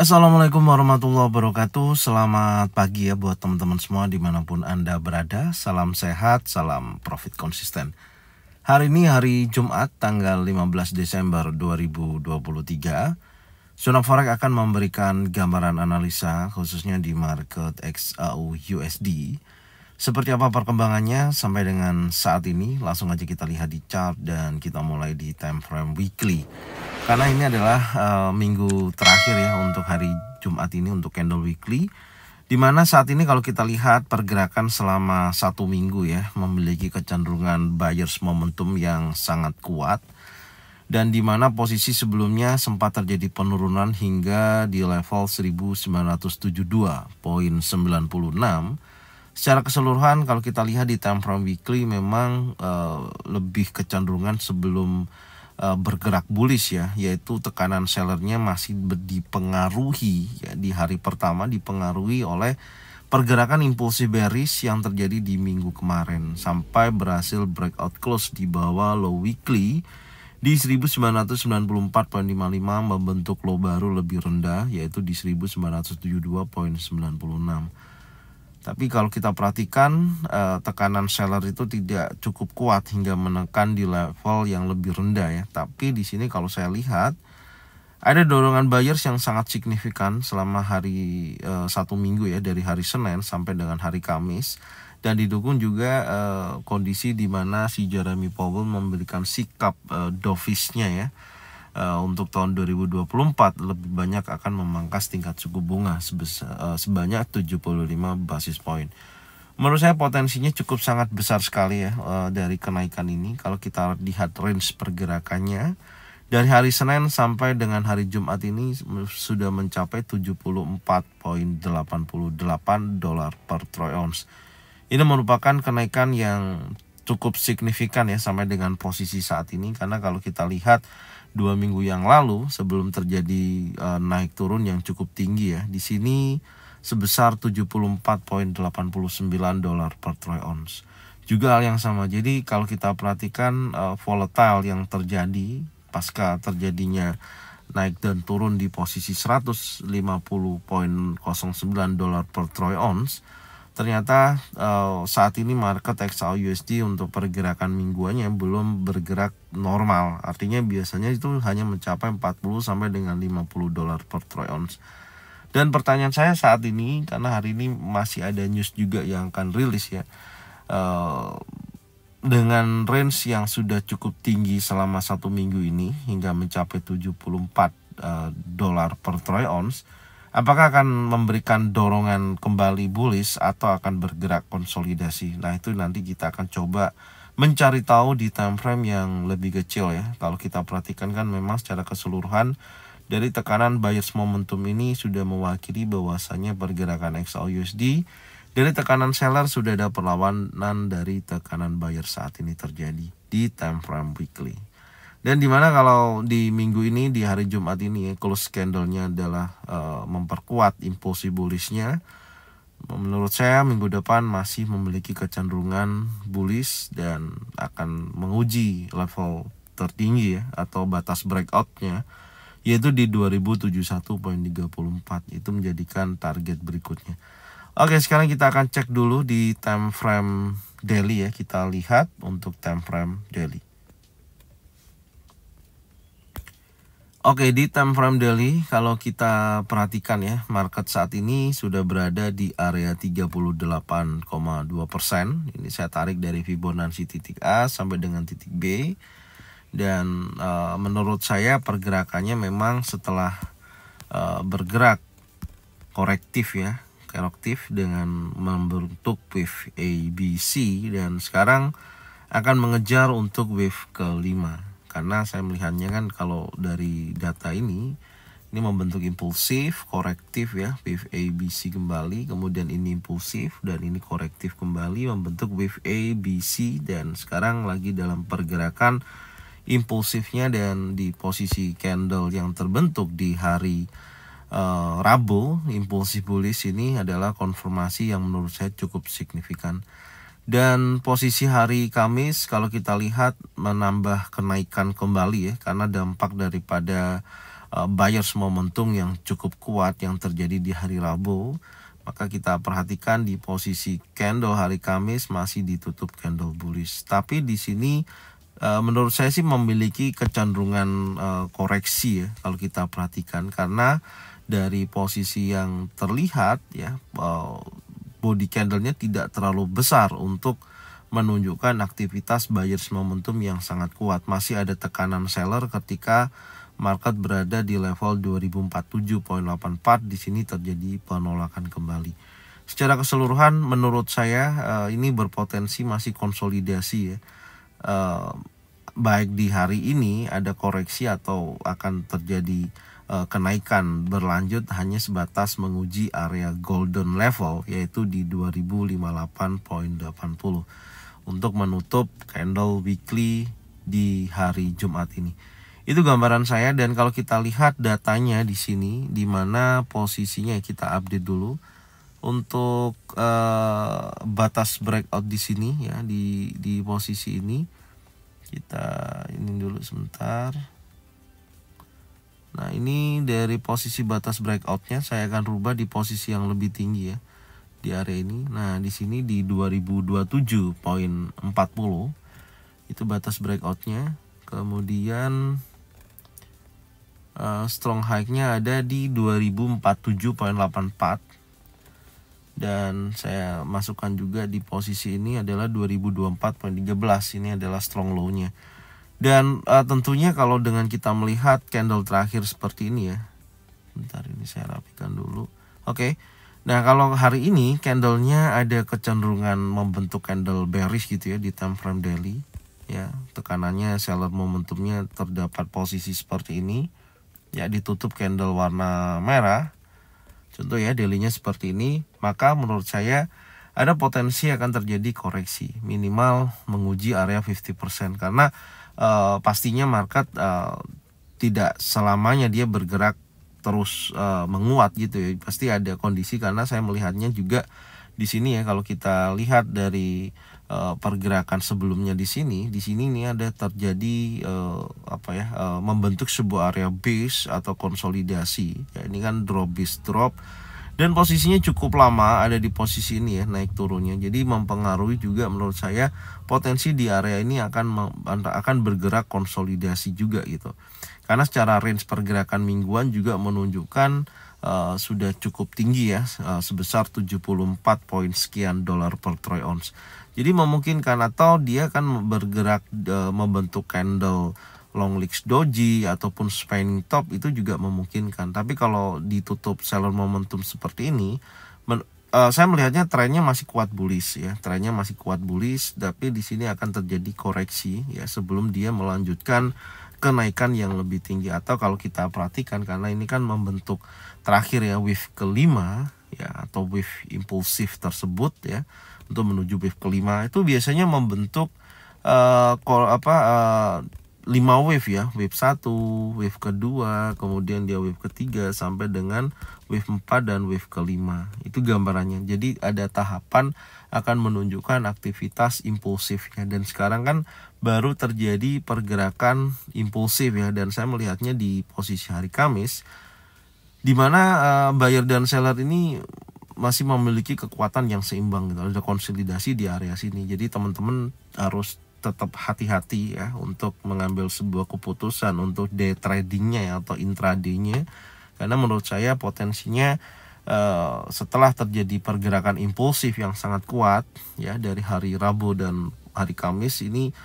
Assalamualaikum warahmatullahi wabarakatuh. Selamat pagi ya buat teman-teman semua dimanapun Anda berada. Salam sehat, salam profit konsisten. Hari ini hari Jumat tanggal 15 Desember 2023. Zona Forex akan memberikan gambaran analisa khususnya di market XAU USD. Seperti apa perkembangannya sampai dengan saat ini, langsung aja kita lihat di chart dan kita mulai di time frame weekly. Karena ini adalah minggu terakhir ya untuk hari Jumat ini untuk candle weekly. Dimana saat ini kalau kita lihat pergerakan selama satu minggu ya memiliki kecenderungan buyers momentum yang sangat kuat. Dan dimana posisi sebelumnya sempat terjadi penurunan hingga di level 1972.96. Secara keseluruhan kalau kita lihat di time frame weekly memang lebih kecenderungan sebelum bergerak bullish ya, yaitu tekanan sellernya masih dipengaruhi ya, di hari pertama dipengaruhi oleh pergerakan impulsif bearish yang terjadi di minggu kemarin sampai berhasil breakout close di bawah low weekly di 1994.55 membentuk low baru lebih rendah yaitu di 1972.96. Tapi kalau kita perhatikan tekanan seller itu tidak cukup kuat hingga menekan di level yang lebih rendah ya. Tapi di sini kalau saya lihat ada dorongan buyers yang sangat signifikan selama hari satu minggu ya, dari hari Senin sampai dengan hari Kamis, dan didukung juga kondisi di mana si Jeremy Powell memberikan sikap dovish-nya ya. Untuk tahun 2024 lebih banyak akan memangkas tingkat suku bunga sebanyak 75 basis point. Menurut saya potensinya cukup sangat besar sekali ya dari kenaikan ini. Kalau kita lihat range pergerakannya dari hari Senin sampai dengan hari Jumat ini sudah mencapai 74.88 dolar per troy ounce. Ini merupakan kenaikan yang cukup signifikan ya sampai dengan posisi saat ini, karena kalau kita lihat 2 minggu yang lalu sebelum terjadi naik turun yang cukup tinggi ya, di sini sebesar 74.89 dolar per troy ounce. Juga hal yang sama. Jadi kalau kita perhatikan volatile yang terjadi pasca terjadinya naik dan turun di posisi 150.09 dolar per troy ounce, ternyata saat ini market XAU USD untuk pergerakan mingguannya belum bergerak normal. Artinya biasanya itu hanya mencapai 40 sampai dengan 50 dolar per troy ounce. Dan pertanyaan saya saat ini, karena hari ini masih ada news juga yang akan rilis ya, dengan range yang sudah cukup tinggi selama satu minggu ini hingga mencapai 74 dolar per troy ounce, apakah akan memberikan dorongan kembali bullish atau akan bergerak konsolidasi? Nah, itu nanti kita akan coba mencari tahu di time frame yang lebih kecil ya. Kalau kita perhatikan kan memang secara keseluruhan dari tekanan buyers momentum ini sudah mewakili bahwasannya pergerakan XAU USD. Dari tekanan seller sudah ada perlawanan dari tekanan buyer saat ini terjadi di time frame weekly. Dan dimana kalau di minggu ini, di hari Jumat ini ya, close candle-nya adalah memperkuat impulsi bullish-nya. Menurut saya minggu depan masih memiliki kecenderungan bullish dan akan menguji level tertinggi ya, atau batas breakout-nya, yaitu di 2071.34. Itu menjadikan target berikutnya. Oke, sekarang kita akan cek dulu di time frame daily ya. Kita lihat untuk time frame daily. Oke, di time frame daily kalau kita perhatikan ya, market saat ini sudah berada di area 38,2%. Ini saya tarik dari Fibonacci titik A sampai dengan titik B. Dan menurut saya pergerakannya memang setelah bergerak korektif ya, korektif dengan membentuk wave ABC, dan sekarang akan mengejar untuk wave kelima. Karena saya melihatnya kan kalau dari data ini membentuk impulsif, korektif ya, wave ABC kembali, kemudian ini impulsif dan ini korektif kembali membentuk wave ABC, dan sekarang lagi dalam pergerakan impulsifnya. Dan di posisi candle yang terbentuk di hari Rabu, impulsif bullish ini adalah konfirmasi yang menurut saya cukup signifikan. Dan posisi hari Kamis kalau kita lihat menambah kenaikan kembali ya, karena dampak daripada buyers momentum yang cukup kuat yang terjadi di hari Rabu, maka kita perhatikan di posisi candle hari Kamis masih ditutup candle bullish. Tapi di sini menurut saya sih memiliki kecenderungan koreksi ya kalau kita perhatikan, karena dari posisi yang terlihat ya body candlenya tidak terlalu besar untuk menunjukkan aktivitas buyers momentum yang sangat kuat. Masih ada tekanan seller ketika market berada di level 2047.84. Di sini terjadi penolakan kembali. Secara keseluruhan menurut saya ini berpotensi masih konsolidasi ya. Baik di hari ini ada koreksi atau akan terjadi kenaikan berlanjut hanya sebatas menguji area golden level, yaitu di 2058.80 untuk menutup candle weekly di hari Jumat ini. Itu gambaran saya, dan kalau kita lihat datanya di sini, di mana posisinya kita update dulu untuk batas breakout di sini ya, di posisi ini. Kita ini dulu sebentar. Nah, ini dari posisi batas breakoutnya saya akan rubah di posisi yang lebih tinggi ya di area ini. Nah, di sini di 2027.40 itu batas breakoutnya. Kemudian strong high-nya ada di 2047.84, dan saya masukkan juga di posisi ini adalah 2024.13. Ini adalah strong low-nya. Dan tentunya kalau dengan kita melihat candle terakhir seperti ini ya, bentar ini saya rapikan dulu. Oke. Nah, kalau hari ini candlenya ada kecenderungan membentuk candle bearish gitu ya di time frame daily ya. Tekanannya seller momentumnya terdapat posisi seperti ini ya, ditutup candle warna merah. Contoh ya, daily-nya seperti ini, maka menurut saya ada potensi akan terjadi koreksi minimal menguji area 50%, karena pastinya market tidak selamanya dia bergerak terus menguat gitu ya. Pasti ada kondisi, karena saya melihatnya juga di sini ya, kalau kita lihat dari pergerakan sebelumnya di sini ini ada terjadi membentuk sebuah area base atau konsolidasi ya. Ini kan drop base drop, dan posisinya cukup lama ada di posisi ini ya, naik turunnya. Jadi mempengaruhi juga menurut saya potensi di area ini akan bergerak konsolidasi juga gitu. Karena secara range pergerakan mingguan juga menunjukkan sudah cukup tinggi ya, sebesar 74 poin sekian dolar per troy ounce. Jadi memungkinkan, atau dia akan bergerak membentuk candle long legs doji ataupun spinning top, itu juga memungkinkan. Tapi kalau ditutup seller momentum seperti ini, saya melihatnya trennya masih kuat bullish ya, trennya masih kuat bullish. Tapi di sini akan terjadi koreksi ya sebelum dia melanjutkan kenaikan yang lebih tinggi. Atau kalau kita perhatikan, karena ini kan membentuk terakhir ya, wave kelima ya, atau wave impulsif tersebut ya, untuk menuju wave kelima itu biasanya membentuk 5 wave ya, wave 1, wave kedua, kemudian dia wave ketiga sampai dengan wave 4 dan wave kelima. Itu gambarannya. Jadi ada tahapan akan menunjukkan aktivitas impulsifnya, dan sekarang kan baru terjadi pergerakan impulsif ya, dan saya melihatnya di posisi hari Kamis, di mana buyer dan seller ini masih memiliki kekuatan yang seimbang gitu. Ada konsolidasi di area sini. Jadi teman-teman harus tetap hati-hati ya untuk mengambil sebuah keputusan untuk day tradingnya ya, atau intraday-nya, karena menurut saya potensinya setelah terjadi pergerakan impulsif yang sangat kuat ya dari hari Rabu dan hari Kamis ini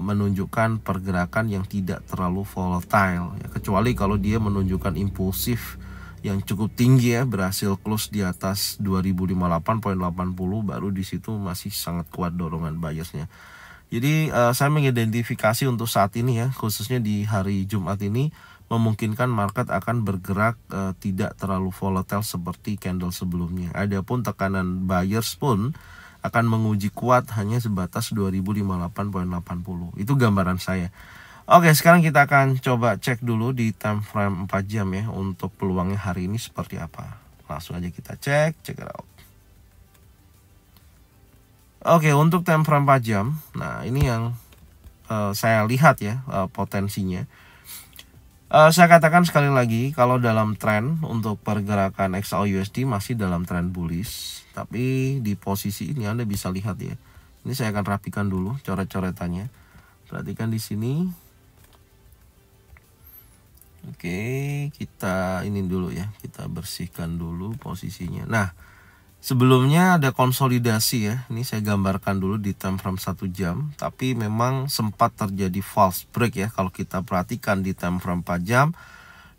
menunjukkan pergerakan yang tidak terlalu volatile ya, kecuali kalau dia menunjukkan impulsif yang cukup tinggi ya, berhasil close di atas 2058.80, baru di situ masih sangat kuat dorongan buyersnya. Jadi saya mengidentifikasi untuk saat ini ya, khususnya di hari Jumat ini, memungkinkan market akan bergerak tidak terlalu volatile seperti candle sebelumnya. Adapun tekanan buyers pun akan menguji kuat hanya sebatas 2058.80. Itu gambaran saya. Oke, sekarang kita akan coba cek dulu di time frame 4 jam ya, untuk peluangnya hari ini seperti apa. Langsung aja kita check it out. Oke, untuk time frame 4 jam, nah ini yang saya lihat ya potensinya. Saya katakan sekali lagi, kalau dalam tren untuk pergerakan XAU-USD masih dalam tren bullish, tapi di posisi ini Anda bisa lihat ya. Ini saya akan rapikan dulu coret-coretannya. Perhatikan di sini. Oke, kita ini dulu ya, kita bersihkan dulu posisinya. Nah, sebelumnya ada konsolidasi ya. Ini saya gambarkan dulu di time frame 1 jam, tapi memang sempat terjadi false break ya kalau kita perhatikan di time frame 4 jam.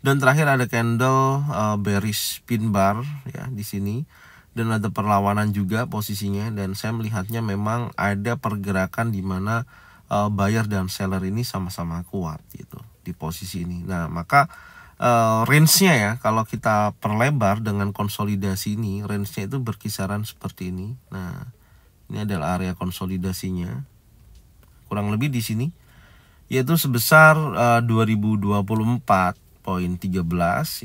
Dan terakhir ada candle bearish pin bar ya di sini, dan ada perlawanan juga posisinya, dan saya melihatnya memang ada pergerakan di mana buyer dan seller ini sama-sama kuat gitu di posisi ini. Nah, maka range-nya ya, kalau kita perlebar dengan konsolidasi ini, range-nya itu berkisaran seperti ini. Nah, ini adalah area konsolidasinya. Kurang lebih di sini yaitu sebesar 2024.13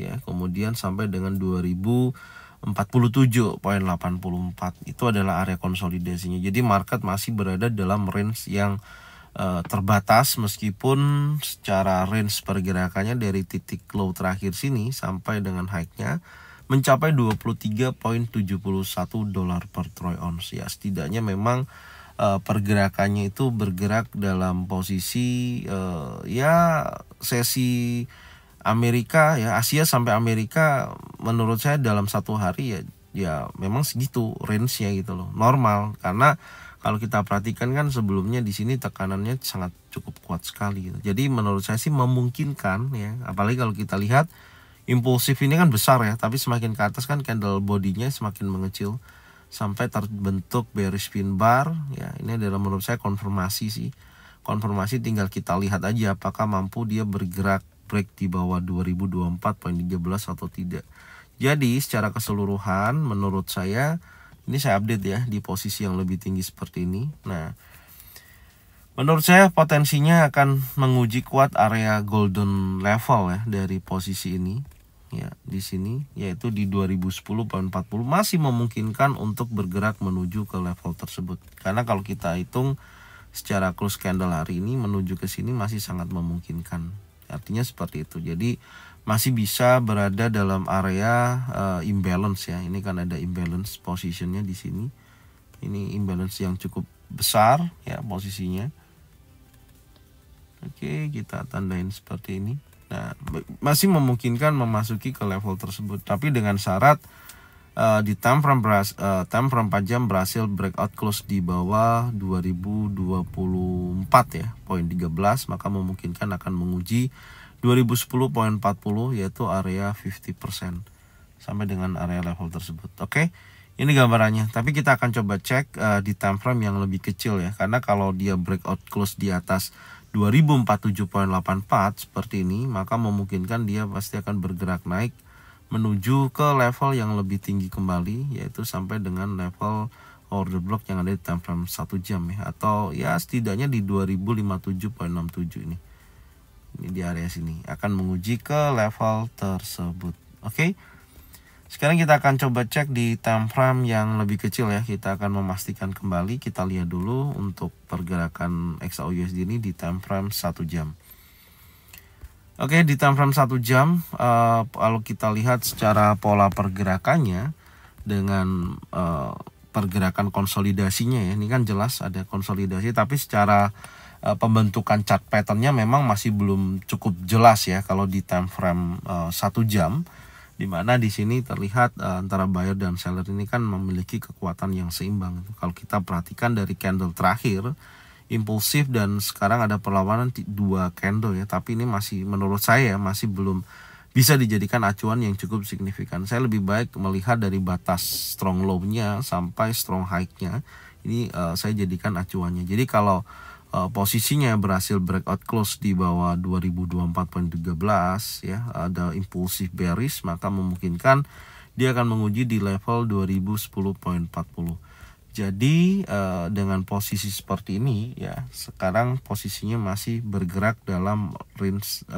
ya, kemudian sampai dengan 2047.84. Itu adalah area konsolidasinya. Jadi market masih berada dalam range yang terbatas, meskipun secara range pergerakannya dari titik low terakhir sini sampai dengan high-nya mencapai 23.71 dolar per troy ounce ya. Setidaknya memang pergerakannya itu bergerak dalam posisi ya sesi Amerika ya, Asia sampai Amerika, menurut saya dalam satu hari ya memang segitu range-nya gitu loh, normal. Karena kalau kita perhatikan kan sebelumnya di sini tekanannya sangat cukup kuat sekali gitu. Jadi menurut saya sih memungkinkan ya, apalagi kalau kita lihat impulsif ini kan besar ya, tapi semakin ke atas kan candle bodinya semakin mengecil sampai terbentuk bearish pin bar ya. Ini adalah menurut saya konfirmasi sih. Konfirmasi, tinggal kita lihat aja apakah mampu dia bergerak break di bawah 2024.13 atau tidak. Jadi secara keseluruhan menurut saya, ini saya update ya di posisi yang lebih tinggi seperti ini. Nah, menurut saya potensinya akan menguji kuat area golden level ya dari posisi ini ya, di sini yaitu di 2010.40 masih memungkinkan untuk bergerak menuju ke level tersebut. Karena kalau kita hitung secara close candle hari ini menuju ke sini masih sangat memungkinkan. Artinya seperti itu. Jadi masih bisa berada dalam area imbalance ya. Ini kan ada imbalance positionnya di sini. Ini imbalance yang cukup besar ya posisinya. Oke, kita tandain seperti ini. Nah, masih memungkinkan memasuki ke level tersebut, tapi dengan syarat di time frame 4 jam berhasil breakout close di bawah 2024 ya, poin 13, maka memungkinkan akan menguji 2010.40 yaitu area 50% sampai dengan area level tersebut. Oke. Ini gambarannya, tapi kita akan coba cek di time frame yang lebih kecil ya, karena kalau dia breakout close di atas 2047.84 seperti ini, maka memungkinkan dia pasti akan bergerak naik menuju ke level yang lebih tinggi kembali, yaitu sampai dengan level order block yang ada di time frame 1 jam ya, atau ya setidaknya di 2057.67 ini. Ini di area sini akan menguji ke level tersebut. Oke. Sekarang kita akan coba cek di time frame yang lebih kecil ya. Kita akan memastikan kembali. Kita lihat dulu untuk pergerakan XAU-USD ini di time frame 1 jam. Oke, di time frame 1 jam kalau kita lihat secara pola pergerakannya dengan pergerakan konsolidasinya ya, ini kan jelas ada konsolidasi, tapi secara pembentukan chart patternnya memang masih belum cukup jelas ya kalau di time frame 1 jam, dimana di sini terlihat antara buyer dan seller ini kan memiliki kekuatan yang seimbang. Kalau kita perhatikan dari candle terakhir impulsif dan sekarang ada perlawanan 2 candle ya, tapi ini masih menurut saya masih belum bisa dijadikan acuan yang cukup signifikan. Saya lebih baik melihat dari batas strong low-nya sampai strong high-nya. Ini saya jadikan acuannya. Jadi kalau posisinya berhasil breakout close di bawah 2024.13 ya, ada impulsif bearish, maka memungkinkan dia akan menguji di level 2010.40. Jadi dengan posisi seperti ini ya, sekarang posisinya masih bergerak dalam range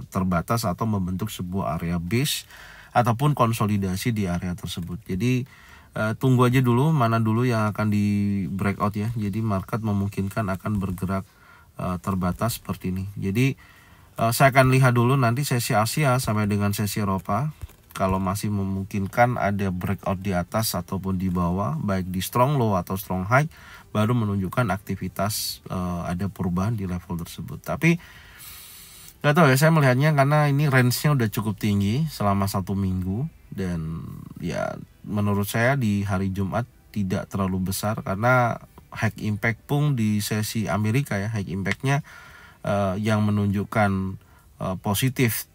terbatas atau membentuk sebuah area base ataupun konsolidasi di area tersebut. Jadi tunggu aja dulu mana dulu yang akan di breakout ya. Jadi market memungkinkan akan bergerak terbatas seperti ini. Jadi Saya akan lihat dulu nanti sesi Asia sampai dengan sesi Eropa. Kalau masih memungkinkan ada breakout di atas ataupun di bawah, baik di strong low atau strong high, baru menunjukkan aktivitas ada perubahan di level tersebut. Tapi nggak tahu ya, saya melihatnya karena ini range-nya udah cukup tinggi selama 1 minggu. Dan ya menurut saya di hari Jumat tidak terlalu besar karena high impact pun di sesi Amerika ya, high impact-nya yang menunjukkan positif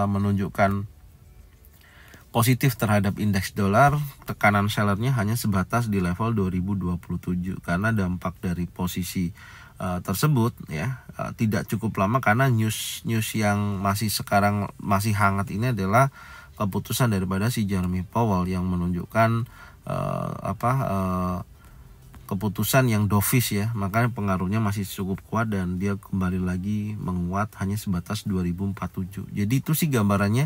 menunjukkan positif terhadap indeks dolar. Tekanan sellernya hanya sebatas di level 2027 karena dampak dari posisi tersebut ya tidak cukup lama, karena news yang sekarang masih hangat ini adalah keputusan daripada si Jeremy Powell yang menunjukkan keputusan yang dovish ya, makanya pengaruhnya masih cukup kuat dan dia kembali lagi menguat hanya sebatas 2047. Jadi itu sih gambarannya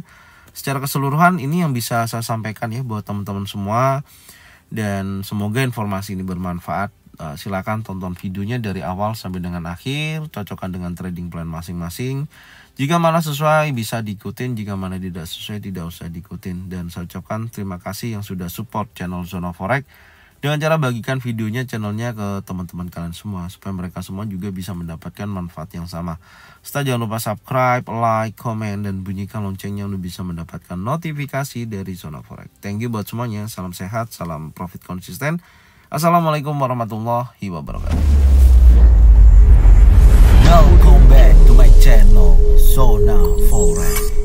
secara keseluruhan. Ini yang bisa saya sampaikan ya buat teman-teman semua, dan semoga informasi ini bermanfaat. Silakan tonton videonya dari awal sampai dengan akhir, cocokkan dengan trading plan masing-masing. Jika mana sesuai bisa diikutin, jika mana tidak sesuai tidak usah diikutin. Dan saya ucapkan terima kasih yang sudah support channel Zona Forex dengan cara bagikan videonya, channelnya ke teman-teman kalian semua, supaya mereka semua juga bisa mendapatkan manfaat yang sama. Serta jangan lupa subscribe, like, komen, dan bunyikan loncengnya untuk bisa mendapatkan notifikasi dari Zona Forex. Thank you buat semuanya, salam sehat, salam profit konsisten. Assalamualaikum warahmatullahi wabarakatuh. Welcome back to my channel Zona Forex.